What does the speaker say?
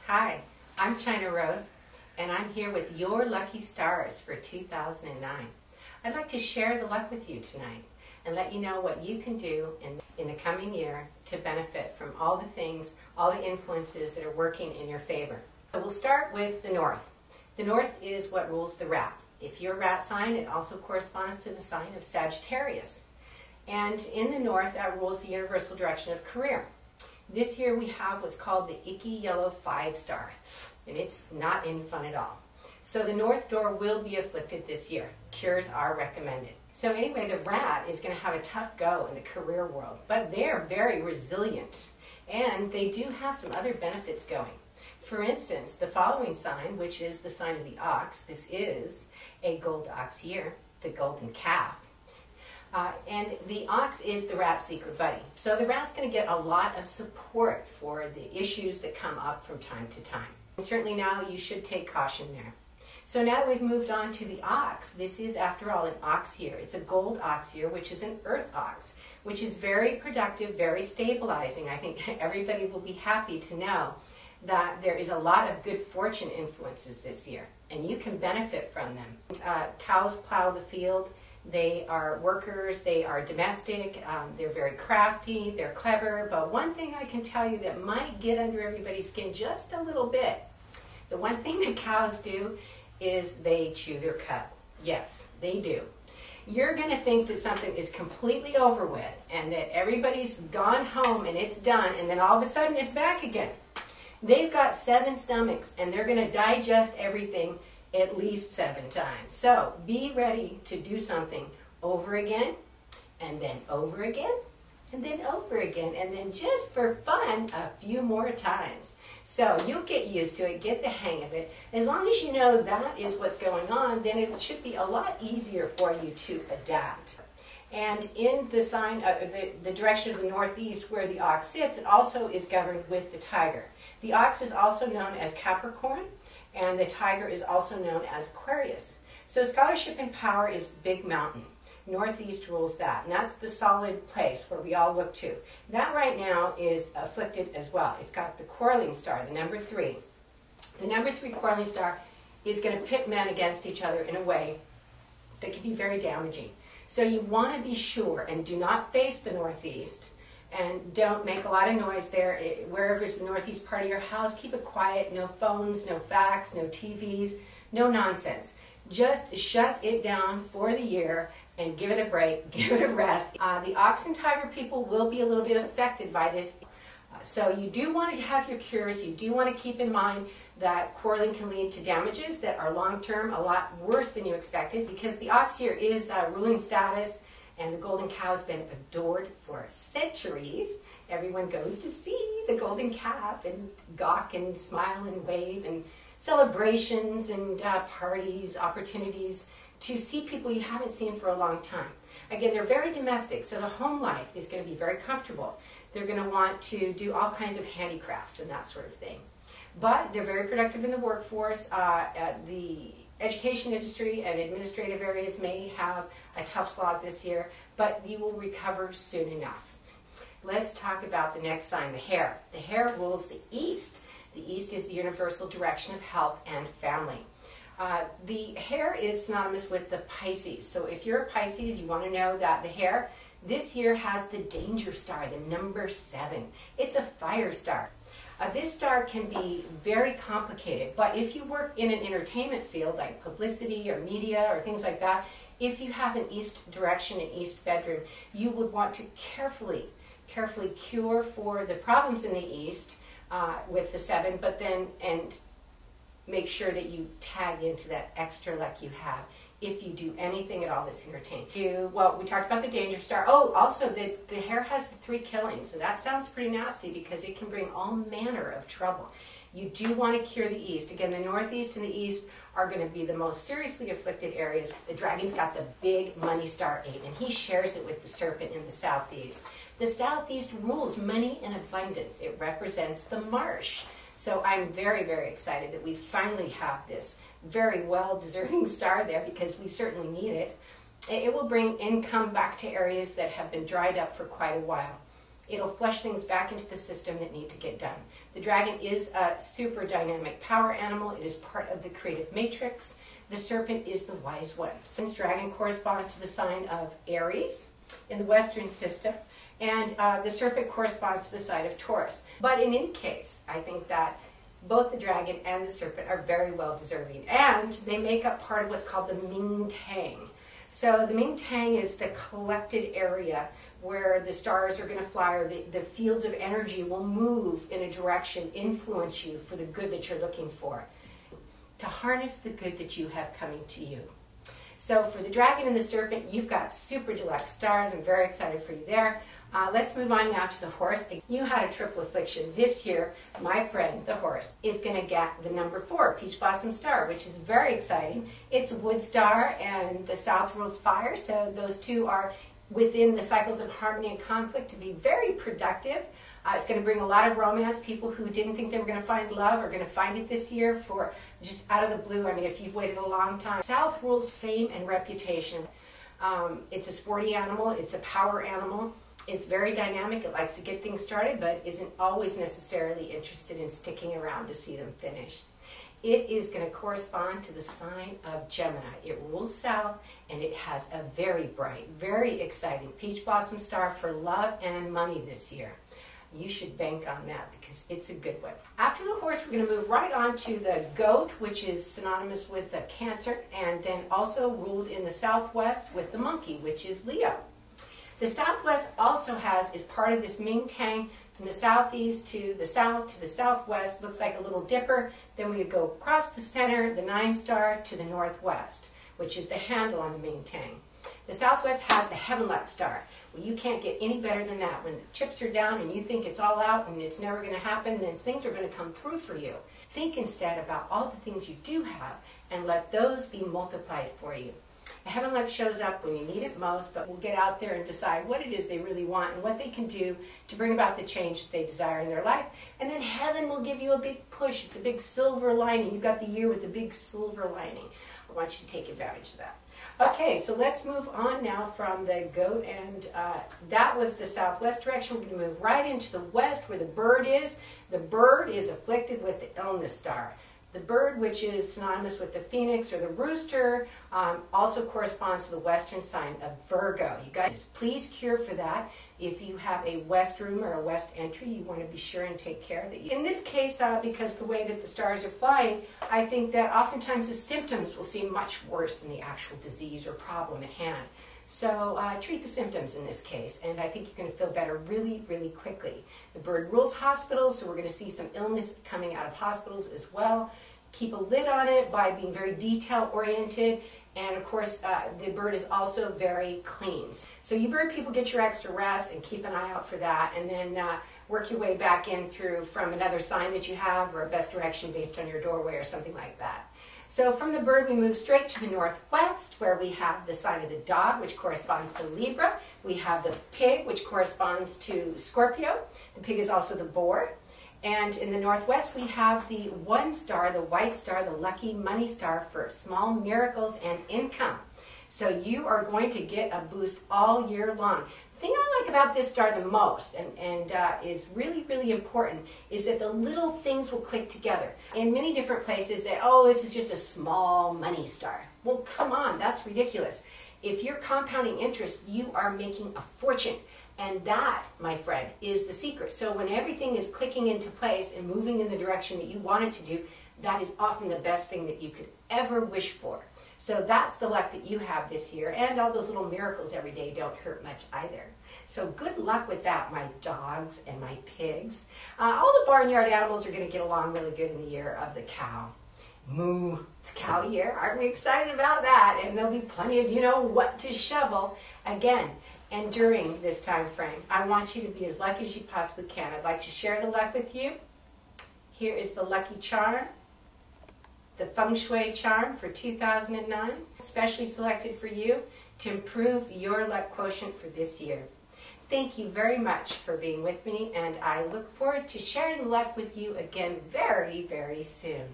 Hi, I'm China Rose, and I'm here with your lucky stars for 2009. I'd like to share the luck with you tonight and let you know what you can do in the coming year to benefit from all the things, all the influences that are working in your favor. So we'll start with the North. The North is what rules the rat. If you're a rat sign, it also corresponds to the sign of Sagittarius. And in the North, that rules the universal direction of career. This year we have what's called the icky yellow 5-star, and it's not any fun at all. So the North Door will be afflicted this year. Cures are recommended. So anyway, the rat is going to have a tough go in the career world, but they're very resilient, and they do have some other benefits going. For instance, the following sign, which is the sign of the ox, this is a gold ox year, the golden calf. And the ox is the rat seeker buddy. So the rat's going to get a lot of support for the issues that come up from time to time. And certainly now you should take caution there. So now that we've moved on to the ox, this is after all an ox year. It's a gold ox year, which is an earth ox, which is very productive, very stabilizing. I think everybody will be happy to know that there is a lot of good fortune influences this year, and you can benefit from them. Cows plow the field. They are workers, they are domestic, they're very crafty, they're clever, but one thing I can tell you that might get under everybody's skin just a little bit, the one thing that cows do is they chew their cud. Yes, they do. You're going to think that something is completely over with and that everybody's gone home and it's done, and then all of a sudden it's back again. They've got 7 stomachs and they're going to digest everything at least 7 times. So be ready to do something over again, and then over again, and then over again, and then just for fun, a few more times. So you'll get used to it, get the hang of it. As long as you know that is what's going on, then it should be a lot easier for you to adapt. And in the sign, the direction of the northeast where the ox sits, it also is governed with the tiger. The ox is also known as Capricorn, and the tiger is also known as Aquarius. So scholarship and power is Big Mountain. Northeast rules that, and that's the solid place where we all look to. That right now is afflicted as well. It's got the quarreling star, the number 3. The number 3 quarreling star is going to pit men against each other in a way that can be very damaging. So you want to be sure and do not face the northeast, and don't make a lot of noise there. Wherever is the northeast part of your house, keep it quiet. No phones, no fax, no TVs, no nonsense. Just shut it down for the year and give it a break, give it a rest. The ox and tiger people will be a little bit affected by this. So you do want to have your cures. You do want to keep in mind that quarreling can lead to damages that are long-term, a lot worse than you expected, because the ox year is ruling status. And the golden cow has been adored for centuries. Everyone goes to see the golden calf and gawk and smile and wave, and celebrations and parties, opportunities to see people you haven't seen for a long time. Again, they're very domestic, so the home life is going to be very comfortable. They're going to want to do all kinds of handicrafts and that sort of thing. But they're very productive in the workforce. The education industry and administrative areas may have a tough slog this year, but you will recover soon enough. Let's talk about the next sign, the hare. The hare rules the east. The east is the universal direction of health and family. The hare is synonymous with the Pisces. So if you're a Pisces, you want to know that the hare this year has the danger star, the number 7. It's a fire star. This star can be very complicated, but if you work in an entertainment field like publicity or media or things like that, if you have an east direction, an east bedroom, you would want to carefully cure for the problems in the east with the 7, but then make sure that you tag into that extra luck you have if you do anything at all that's entertaining. Well, we talked about the danger star. Oh, also the hare has the 3 killings, and that sounds pretty nasty because it can bring all manner of trouble. You do want to cure the east. Again, the northeast and the east are going to be the most seriously afflicted areas. The dragon's got the big money star 8, and he shares it with the serpent in the southeast. The southeast rules money and abundance. It represents the marsh. So I'm very, very excited that we finally have this very well-deserving star there, because we certainly need it. It will bring income back to areas that have been dried up for quite a while. It'll flush things back into the system that need to get done. The dragon is a super dynamic power animal. It is part of the creative matrix. The serpent is the wise one. Since dragon corresponds to the sign of Aries in the Western system, and the serpent corresponds to the sign of Taurus. But in any case, I think that both the dragon and the serpent are very well deserving, and they make up part of what's called the Ming Tang. So the Ming Tang is the collected area where the stars are going to fly, or the fields of energy will move in a direction, influence you for the good that you're looking for, to harness the good that you have coming to you. So for the dragon and the serpent, you've got super deluxe stars. I'm very excited for you there. Let's move on now to the horse. You had a triple affliction. This year, my friend, the horse, is going to get the number 4, Peach Blossom Star, which is very exciting. It's a wood star, and the south rules fire, so those two are within the cycles of harmony and conflict to be very productive. It's going to bring a lot of romance. People who didn't think they were going to find love are going to find it this year for just out of the blue. I mean, if you've waited a long time. South rules fame and reputation. It's a sporty animal. It's a power animal. It's very dynamic. It likes to get things started, but isn't always necessarily interested in sticking around to see them finished. It is going to correspond to the sign of Gemini. It rules south, and it has a very bright, very exciting Peach Blossom Star for love and money this year. You should bank on that because it's a good one. After the horse, we're going to move right on to the goat, which is synonymous with Cancer, and then also ruled in the southwest with the monkey, which is Leo. The southwest also is part of this Ming Tang from the southeast to the south to the southwest. Looks like a little dipper. Then we would go across the center, the 9 star, to the northwest, which is the handle on the Ming Tang. The southwest has the Heavenluck star. Well, you can't get any better than that. When the chips are down and you think it's all out and it's never going to happen, then things are going to come through for you. Think instead about all the things you do have and let those be multiplied for you. A Heavenluck shows up when you need it most, but will get out there and decide what it is they really want and what they can do to bring about the change that they desire in their life. And then heaven will give you a big push. It's a big silver lining. You've got the year with the big silver lining. I want you to take advantage of that. Okay, so let's move on now from the goat, and that was the southwest direction. We're going to move right into the west where the bird is. The bird is afflicted with the illness star. The bird, which is synonymous with the phoenix or the rooster, also corresponds to the western sign of Virgo. You guys, please cure for that. If you have a west room or a west entry, you want to be sure and take care of that. In this case, because the way that the stars are flying, I think that oftentimes the symptoms will seem much worse than the actual disease or problem at hand. So treat the symptoms in this case, and I think you're going to feel better really, really quickly. The bird rules hospitals, so we're going to see some illness coming out of hospitals as well. Keep a lid on it by being very detail-oriented, and of course, the bird is also very clean. So you bird people, get your extra rest and keep an eye out for that, and then work your way back in through from another sign that you have or a best direction based on your doorway or something like that. So from the bird, we move straight to the northwest, where we have the sign of the dog, which corresponds to Libra. We have the pig, which corresponds to Scorpio. The pig is also the boar. And in the northwest, we have the 1 star, the white star, the lucky money star for small miracles and income. So you are going to get a boost all year long. The thing I like about this star the most, and is really, really important, is that the little things will click together. In many different places, this is just a small money star. Well, come on, that's ridiculous. If you're compounding interest, you are making a fortune. And that, my friend, is the secret. So when everything is clicking into place and moving in the direction that you want it to do, that is often the best thing that you could ever wish for. So that's the luck that you have this year, and all those little miracles every day don't hurt much either. So good luck with that, my dogs and my pigs. All the barnyard animals are going to get along really good in the year of the cow. Moo, it's cow year. Aren't we excited about that? And there'll be plenty of you-know-what to shovel. Again, and during this time frame, I want you to be as lucky as you possibly can. I'd like to share the luck with you. Here is the lucky charm, the feng shui charm for 2009, especially selected for you to improve your luck quotient for this year. Thank you very much for being with me, and I look forward to sharing luck with you again very, very soon.